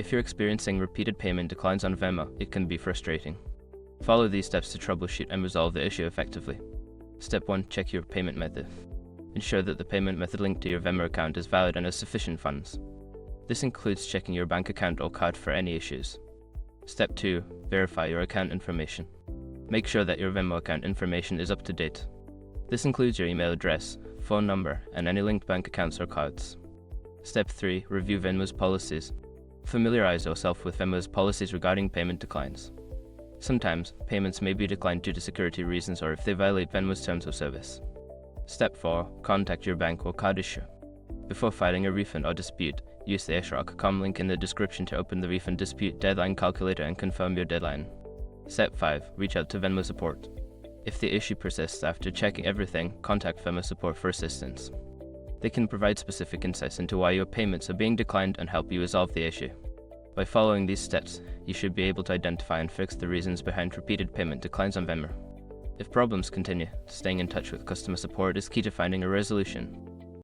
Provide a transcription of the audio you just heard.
If you're experiencing repeated payment declines on Venmo, it can be frustrating. Follow these steps to troubleshoot and resolve the issue effectively. Step 1. Check your payment method. Ensure that the payment method linked to your Venmo account is valid and has sufficient funds. This includes checking your bank account or card for any issues. Step 2. Verify your account information. Make sure that your Venmo account information is up to date. This includes your email address, phone number, and any linked bank accounts or cards. Step 3. Review Venmo's policies. Familiarize yourself with Venmo's policies regarding payment declines. Sometimes, payments may be declined due to security reasons or if they violate Venmo's terms of service. Step 4. Contact your bank or card issuer. Before filing a refund or dispute, use the issue.com link in the description to open the refund dispute deadline calculator and confirm your deadline. Step 5. Reach out to Venmo support. If the issue persists after checking everything, contact Venmo support for assistance. They can provide specific insights into why your payments are being declined and help you resolve the issue. By following these steps, you should be able to identify and fix the reasons behind repeated payment declines on Venmo. If problems continue, staying in touch with customer support is key to finding a resolution.